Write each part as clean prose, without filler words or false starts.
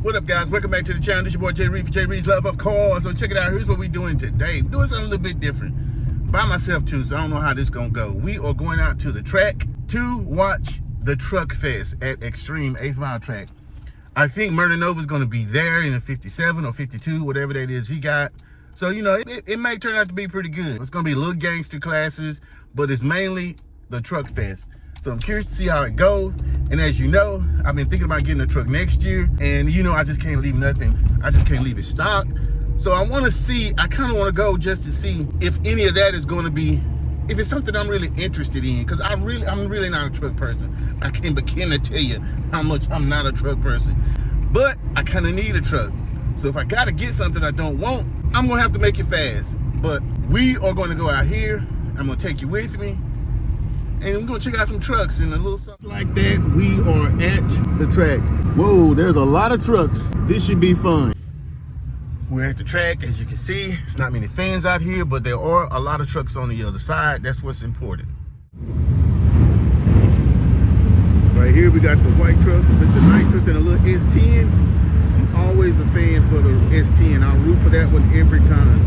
What up, guys? Welcome back to the channel. This your boy Jay Reed for Jay Reed's Love of Cars. So check it out. Here's what we're doing today. We're doing something a little bit different. By myself too, so I don't know how this gonna go. We are going out to the track to watch the Truck Fest at Xtreme 8th Mile Track. I think Murder Nova's gonna be there in a 57 or 52, whatever that is he got. So, you know, it may turn out to be pretty good. It's gonna be little gangster classes, but it's mainly the Truck Fest. So I'm curious to see how it goes. And as you know, I've been thinking about getting a truck next year. And you know, I just can't leave nothing. I just can't leave it stock. So I want to see, I kind of want to go just to see if any of that is going to be, if it's something I'm really interested in. Because I'm really not a truck person. I can't begin to tell you how much I'm not a truck person. But I kind of need a truck. So if I got to get something I don't want, I'm going to have to make it fast. But we are going to go out here. I'm going to take you with me. And we're gonna check out some trucks and a little something like that. We are at the track. Whoa, there's a lot of trucks. This should be fun. We're at the track, as you can see. It's not many fans out here, but there are a lot of trucks on the other side. That's what's important. Right here, we got the white truck with the nitrous and a little S10. I'm always a fan for the S10. I'll root for that one every time.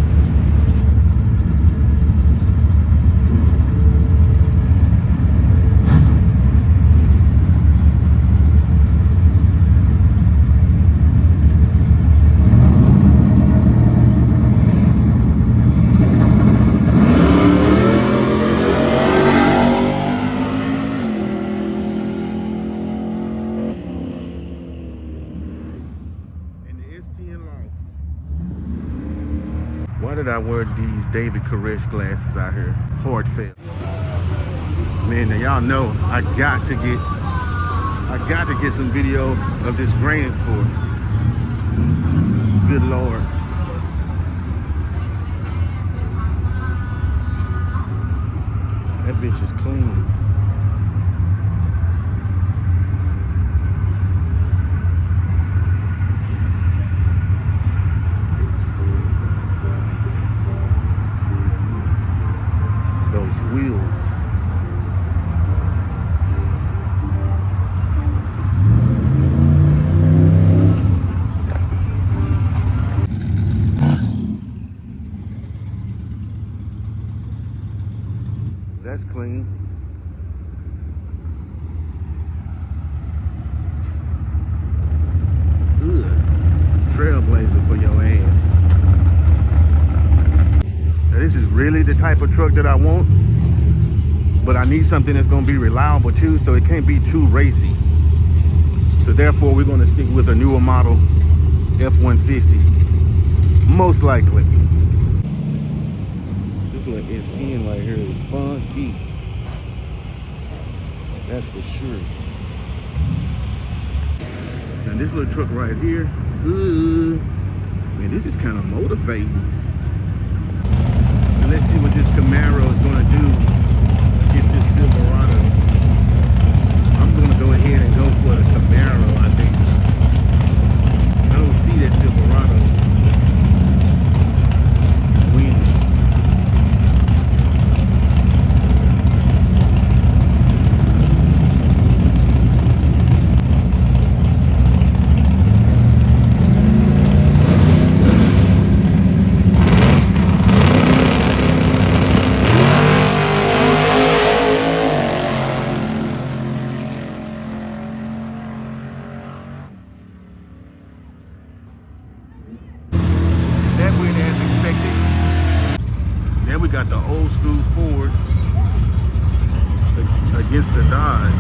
Why did I wear these David Koresh glasses out here? Hard fail. Man, now y'all know I got to get some video of this Grand Sport. Good Lord. That bitch is clean. Wheels. That's clean. Ugh. Trailblazer for your ass. Now this is really the type of truck that I want. But I need something that's gonna be reliable too, so it can't be too racy. So therefore, we're gonna stick with a newer model F-150, most likely. This little S10 right here is funky. That's for sure. Now this little truck right here, man, this is kind of motivating. So let's see what this Camaro is gonna do. Silverado. I'm gonna go ahead and go for the Camaro, I think. I don't see that Silverado winning. Then we got the old school Ford against the Dodge.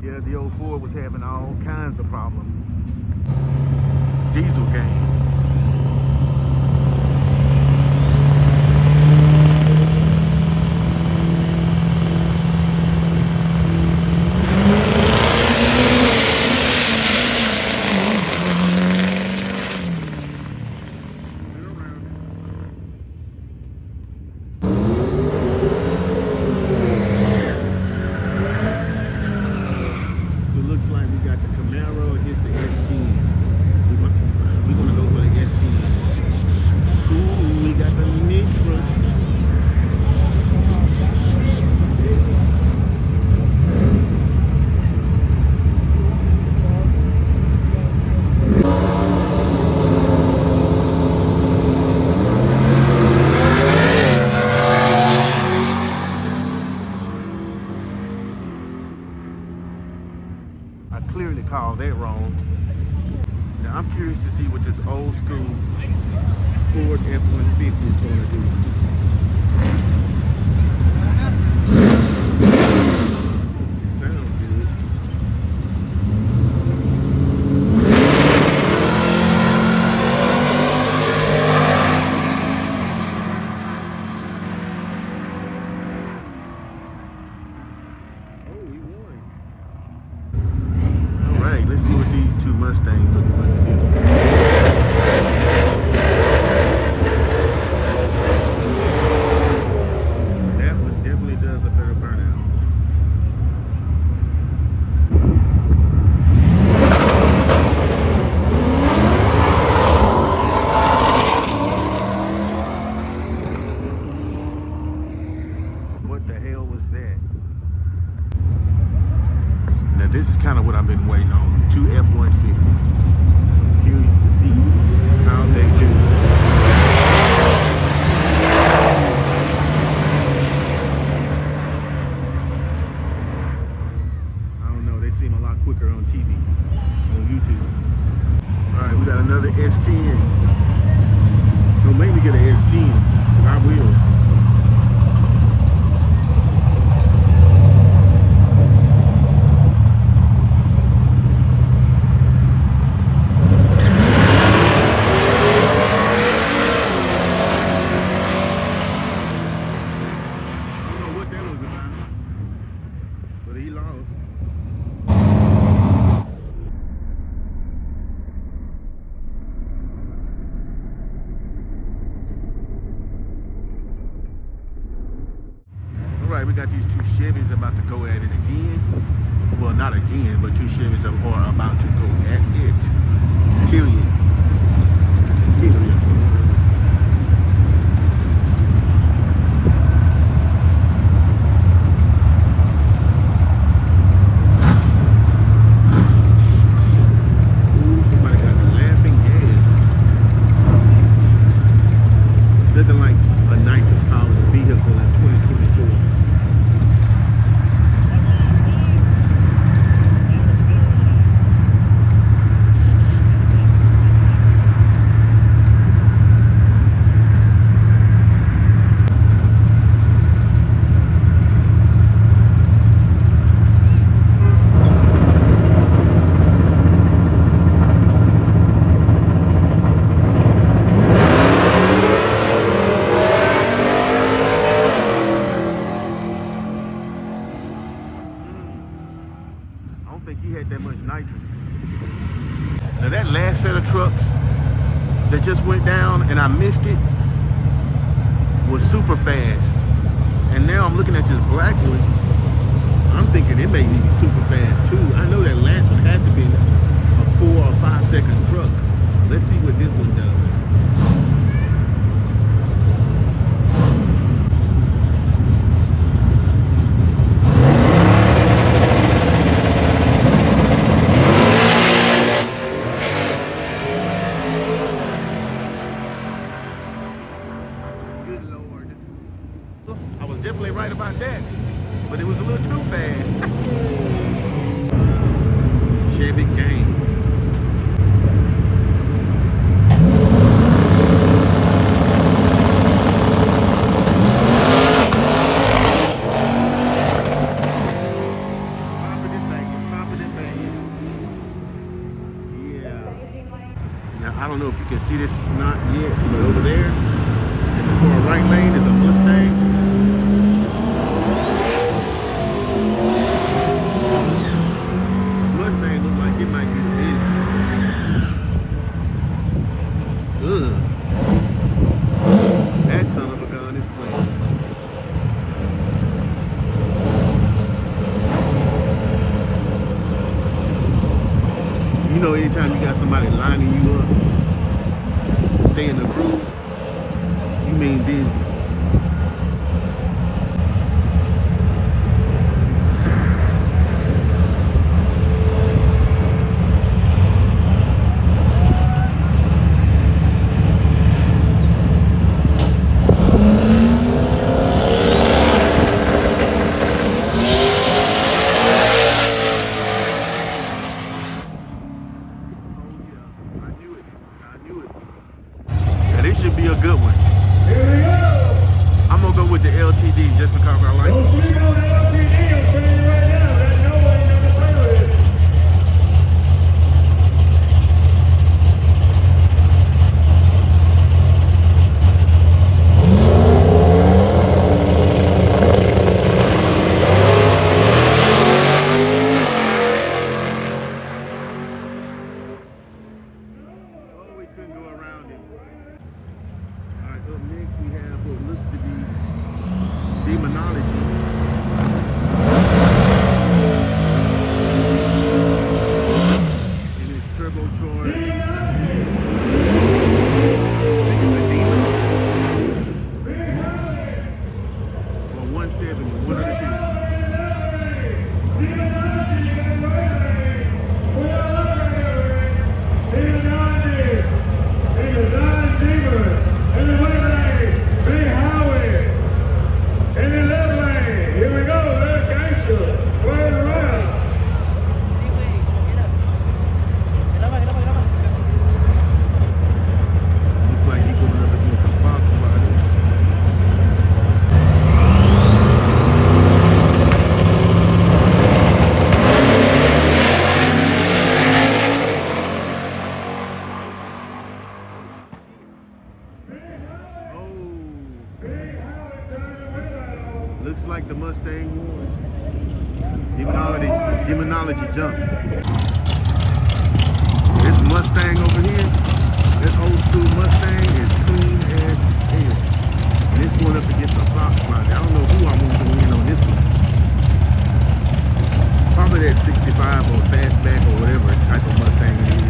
Yeah, the old Ford was having all kinds of problems. Diesel game. looks like we got the Camaro against the S10. We're gonna go for the S10. Ooh, we got the Nitra. I clearly called that wrong. Now I'm curious to see what this old school Ford F-150 is going to do. It sounds good. Oh, we won. All right, let's see what these two Mustangs are going to do. This is kind of what I've been waiting on. Two F-150s. I'm curious to see how they do. I don't know. They seem a lot quicker on TV, on YouTube. All right, we got another S10. Don't make me get an S10. I will. We got these two Chevys about to go at it again. Well, not again, but two Chevys are about to go at it. Period. Ooh, somebody got the laughing gas. Nothing like a nitrous powered vehicle in 2024. Now that last set of trucks that just went down and I missed it was super fast. And now I'm looking at this black one. I'm thinking it may be super fast too. I know that last one had to be a 4 or 5 second truck. Let's see what this one does. Definitely right about that, but it was a little too fast. Chevy game. Popping and banging. Yeah. Now I don't know if you can see this or not yet, but over there, in the far right lane is a Mustang. It might be the business. Ugh. That son of a gun is clean. You know, anytime you got somebody lining you up to stay in the groove, you mean business. This should be a good one. Here we go. I'm gonna go with the LTD just because I like Don't it. sleep on the LTD, I'm telling you right now. That no one ain't never play with it. Oh, we couldn't go around it. All right, up next we have what looks to be demonology. And it's turbocharged. I think it's a demon. Or 170, one of the two. Looks like he's going up against some fox riders. Looks like the Mustang won. Demonology jumped. This Mustang over here, this old school Mustang is clean as hell. And it's going up against a fox body. I don't know who I'm going to win on this one. Probably that 65 or fastback or whatever type of Mustang it is.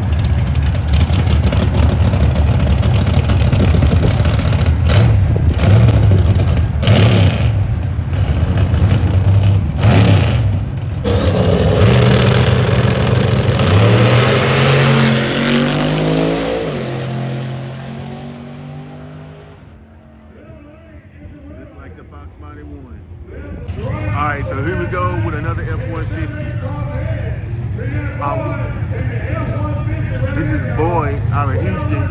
The Fox body won. All right, so here we go with another F-150. This is Boy out of Houston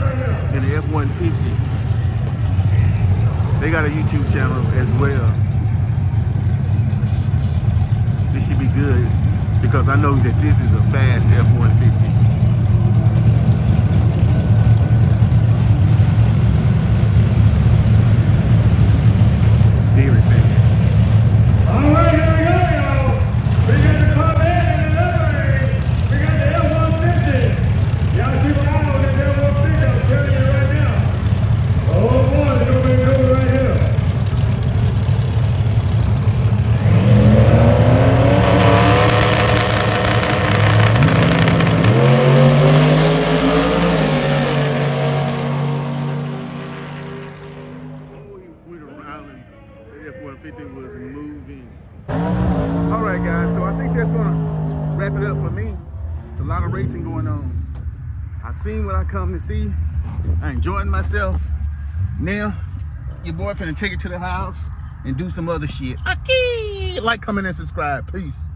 in the F-150. They got a YouTube channel as well. This should be good because I know that this is a fast F-150. Very fast. All right, here we go, y'all. We got the Corvette in the lane. We got the F-150. Y'all keep an eye on this F-150, I'm telling you right now. Oh boy, it's gonna be good right here. F-150 was moving. All right, guys, so I think that's gonna wrap it up for me. It's a lot of racing going on. I've seen what I come to see. I enjoyed myself. Now, your boy finna take it to the house and do some other shit. Okay, like, comment, and subscribe. Peace.